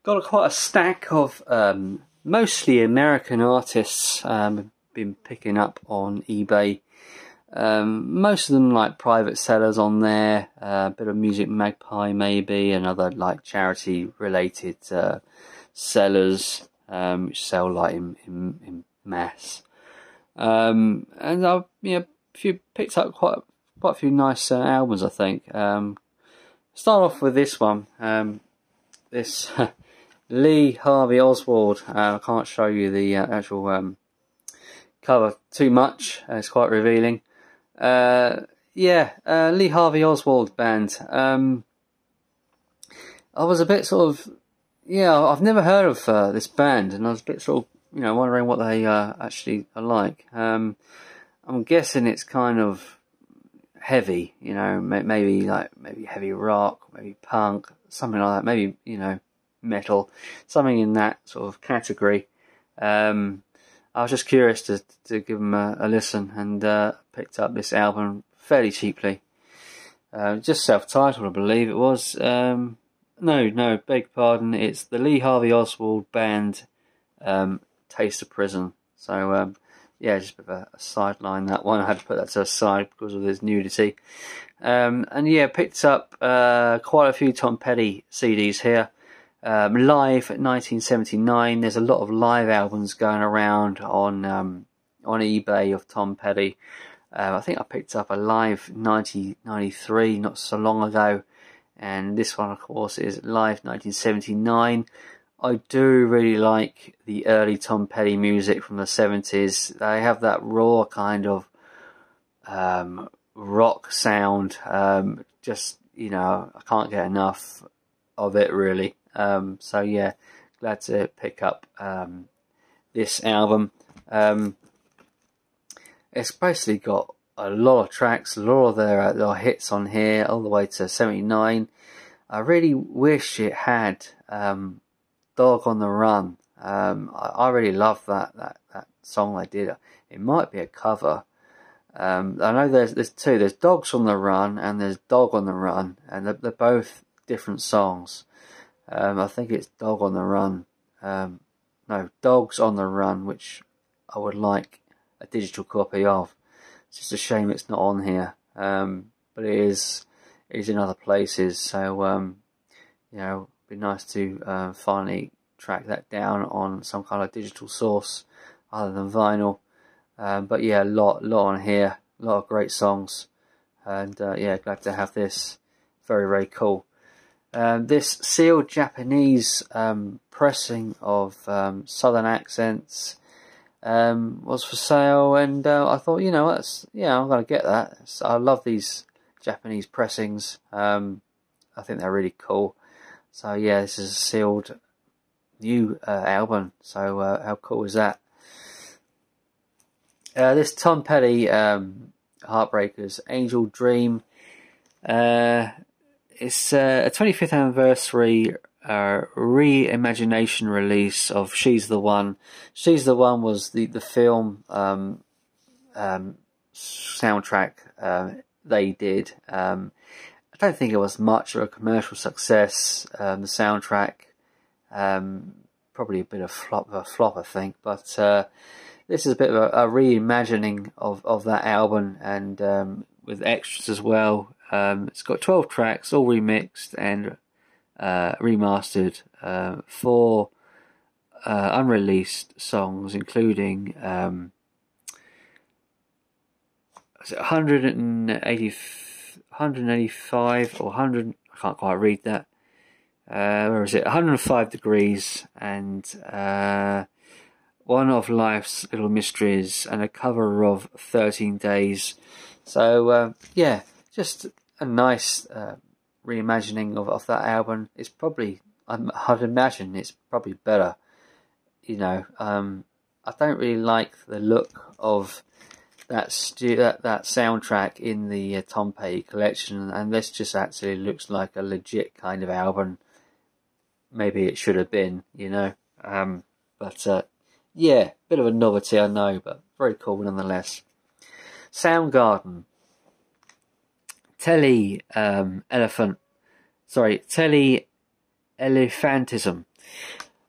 Got quite a stack of mostly American artists. Been picking up on eBay. Most of them like private sellers on there. A bit of Music Magpie maybe, and other like charity related sellers which sell like in mass. And I've picked up quite a few nice albums, I think. Start off with this one. This Lee Harvey Oswald. I can't show you the actual cover too much. It's quite revealing. Lee Harvey Oswald band. I was a bit sort of, I've never heard of this band, and I was a bit sort of, wondering what they actually are like. I'm guessing it's kind of heavy, maybe heavy rock, maybe punk, something like that, maybe, metal, something in that sort of category. I was just curious to give them a listen, and picked up this album fairly cheaply. Just self-titled, I believe it was. No, beg pardon, it's the Lee Harvey Oswald Band, Taste of Prison. So, just a bit of a sideline, that one. I had to put that to the side because of his nudity. Picked up quite a few Tom Petty CDs here. Live at 1979. There's a lot of live albums going around on eBay of Tom Petty. I think I picked up a live 1993 not so long ago, and this one, of course, is live 1979. I do really like the early Tom Petty music from the 70s. They have that raw kind of rock sound. I can't get enough of it, really. Glad to pick up this album. It's basically got a lot of tracks, a lot of their hits on here, all the way to 79. I really wish it had Dog on the Run. I really love that song they did. It might be a cover. I know there's two. There's Dogs on the Run and there's Dog on the Run, and they're both different songs. I think it's Dog on the Run. No, Dogs on the Run, which I would like a digital copy of. It's just a shame it's not on here. But it is in other places. So, it'd be nice to finally track that down on some kind of digital source other than vinyl. But yeah, a lot on here. A lot of great songs. And glad to have this. Very, very cool. This sealed Japanese pressing of Southern Accents was for sale, and I thought, I'm going to get that. I love these Japanese pressings. I think they're really cool. So yeah, this is a sealed new album. So how cool is that? This Tom Petty Heartbreakers Angel Dream. It's a 25th anniversary reimagination release of She's the One. She's the One was the film soundtrack they did. I don't think it was much of a commercial success. The soundtrack, probably a bit of a flop, I think. But this is a bit of a reimagining of that album, and with extras as well. It's got 12 tracks, all remixed and remastered, 4 unreleased songs, including 185 or 100, I can't quite read that. Where is it? 105 Degrees, and One of Life's Little Mysteries, and a cover of 13 Days. So, just a nice reimagining of that album. It's probably, I'd imagine it's probably better. I don't really like the look of that soundtrack in the Tom Petty collection, and this just actually looks like a legit kind of album. Maybe it should have been, bit of a novelty, I know, but very cool nonetheless. Soundgarden. Tele Elephantism.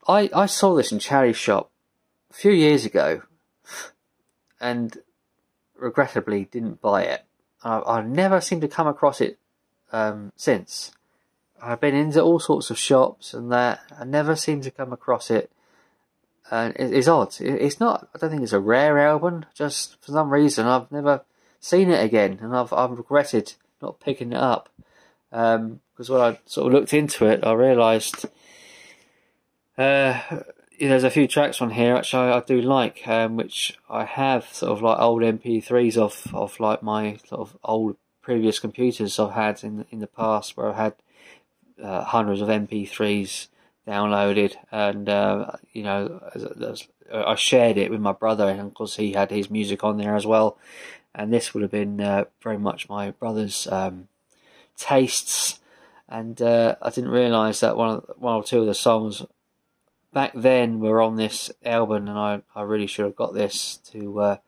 I saw this in charity shop a few years ago, and regrettably didn't buy it. I never seem to come across it since. I've been into all sorts of shops and that. I never seem to come across it. And it's odd. It's not. I don't think it's a rare album. Just for some reason, I've never seen it again, and I've regretted not picking it up. Because when I sort of looked into it, I realised there's a few tracks on here which I do like, which I have sort of like old MP3s of like my sort of old previous computers I've had in the past, where I've had hundreds of MP3s downloaded, and I shared it with my brother, and of course he had his music on there as well, and this would have been very much my brother's tastes, and I didn't realise that one or two of the songs back then were on this album, and I really should have got this to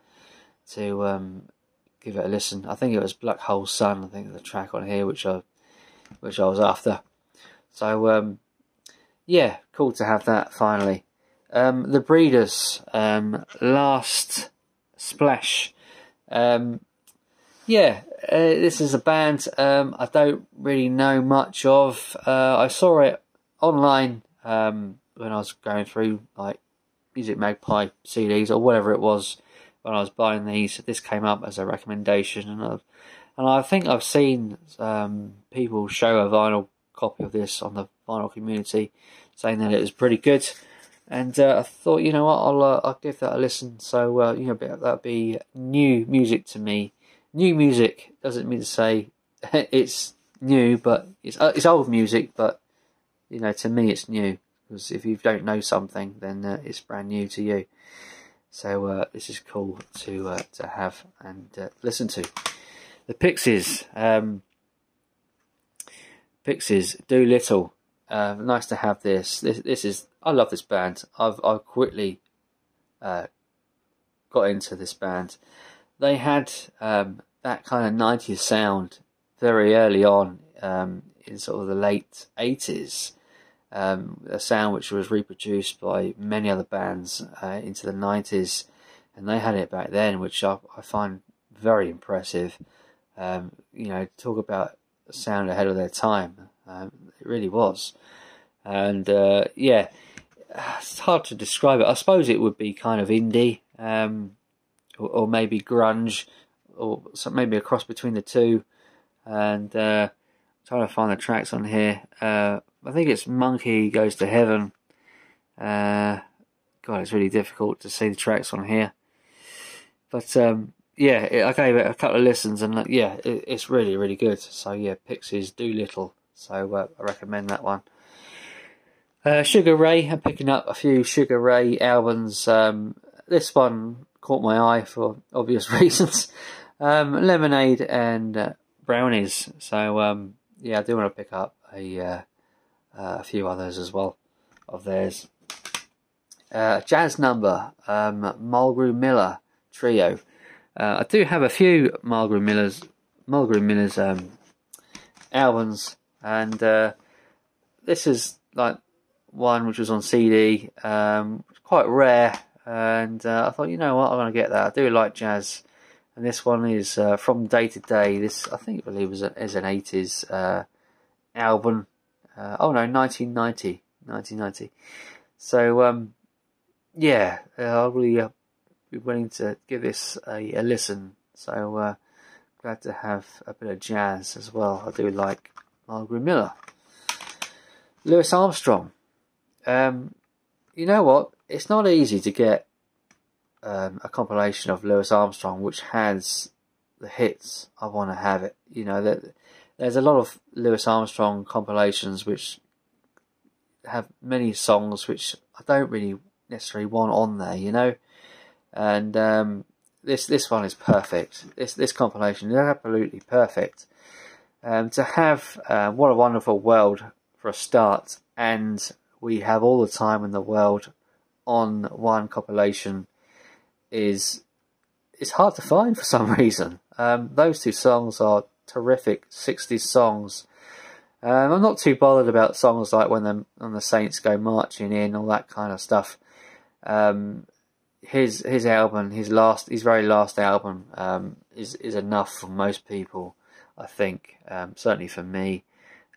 give it a listen. I think it was Black Hole Sun, I think the track on here, which I was after. So yeah, cool to have that finally. The Breeders, Last Splash. This is a band I don't really know much of. I saw it online when I was going through like Music Magpie CDs or whatever it was when I was buying these. This came up as a recommendation, and I think I've seen people show a vinyl copy of this on the vinyl community, saying that it was pretty good. And I thought, you know what, I'll give that a listen. So that'd be new music to me. New music doesn't mean to say it's new, but it's old music. But to me, it's new, because if you don't know something, then it's brand new to you. So this is cool to have and listen to. The Pixies, Do Little. Nice to have this. This is. I love this band. I've quickly got into this band. They had that kind of 90s sound very early on, in sort of the late 80s. A sound which was reproduced by many other bands into the 90s, and they had it back then, which I find very impressive. Talk about a sound ahead of their time. It really was. And it's hard to describe it. I suppose it would be kind of indie, or maybe grunge, or maybe a cross between the two. And trying to find the tracks on here. I think it's Monkey Goes to Heaven. God, it's really difficult to see the tracks on here. But I gave it a couple of listens, and it's really, really good. So yeah, Pixies, Do Little. So I recommend that one. Sugar Ray, I'm picking up a few Sugar Ray albums. This one caught my eye for obvious reasons. Lemonade and Brownies. So I do want to pick up a few others as well of theirs. Jazz number, Marvin Miller Trio. I do have a few Marvin Miller's albums, and this is like one which was on CD, quite rare, and I thought, you know what, I'm going to get that. I do like jazz, and this one is From Day to Day. This, I believe is an 80s album. 1990. So I'll really be willing to give this a listen. So glad to have a bit of jazz as well. I do like Marvin Miller. Louis Armstrong. You know what? It's not easy to get a compilation of Louis Armstrong which has the hits. I want to have it. There's a lot of Louis Armstrong compilations which have many songs which I don't really necessarily want on there, and this one is perfect. This compilation is absolutely perfect. To have What a Wonderful World for a start, and We Have All the Time in the World on one compilation is hard to find for some reason. Those two songs are terrific 60s songs, I'm not too bothered about songs like when the Saints go marching in, all that kind of stuff. His album, his very last album, is enough for most people, I think. Certainly for me.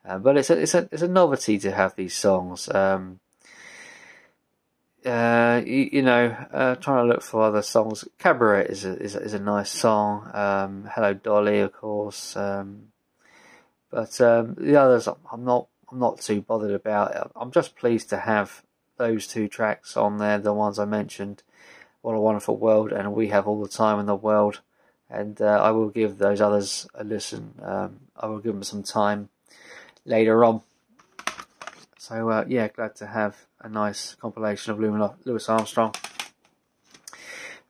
But it's a novelty to have these songs. Trying to look for other songs. Cabaret is a nice song. Hello Dolly, of course. But the others, I'm not too bothered about. I'm just pleased to have those two tracks on there, the ones I mentioned, What a Wonderful World and We Have All the Time in the World. And I will give those others a listen. I will give them some time later on. So yeah, glad to have a nice compilation of Louis Armstrong.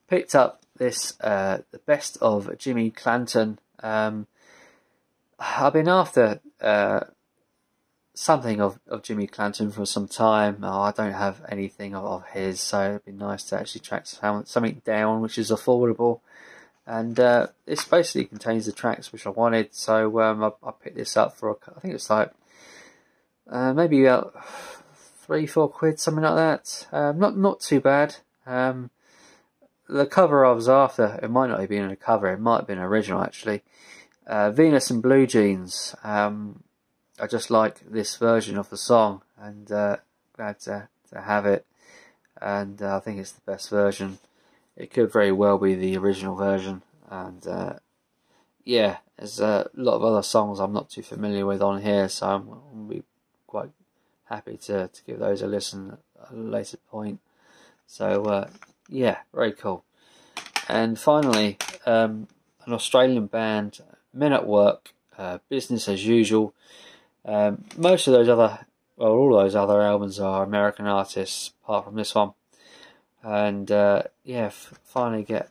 Picked up this the best of Jimmy Clanton. I've been after something of Jimmy Clanton for some time. I don't have anything of his, so it'd be nice to actually track something down which is affordable. And this basically contains the tracks which I wanted, so I picked this up for, I think it's like maybe about £3-4, something like that. Not too bad. The cover I was after, it might not have been a cover, it might have been original actually. Venus and Blue Jeans. I just like this version of the song, and glad to have it. And I think it's the best version. It could very well be the original version. And yeah, there's a lot of other songs I'm not too familiar with on here, so I'll be quite happy to give those a listen at a later point. So yeah, very cool. And finally, an Australian band, Men at Work, Business as Usual. Most of those all those other albums are American artists, apart from this one. And yeah, finally get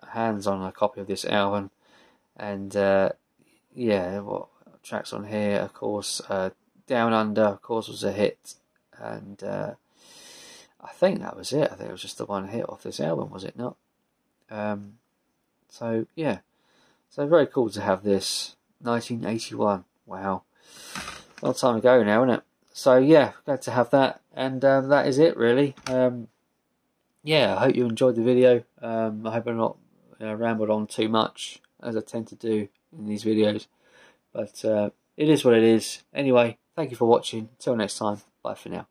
hands on a copy of this album. And yeah, what tracks on here? Of course, Down Under, of course, was a hit. And I think that was it. I think it was just the one hit off this album, was it not? So yeah, so very cool to have this. 1981. Wow, a long time ago now, isn't it? So yeah, glad to have that. And that is it really. Yeah, I hope you enjoyed the video. I hope I'm not rambled on too much, as I tend to do in these videos. But it is what it is. Anyway, thank you for watching. Until next time, bye for now.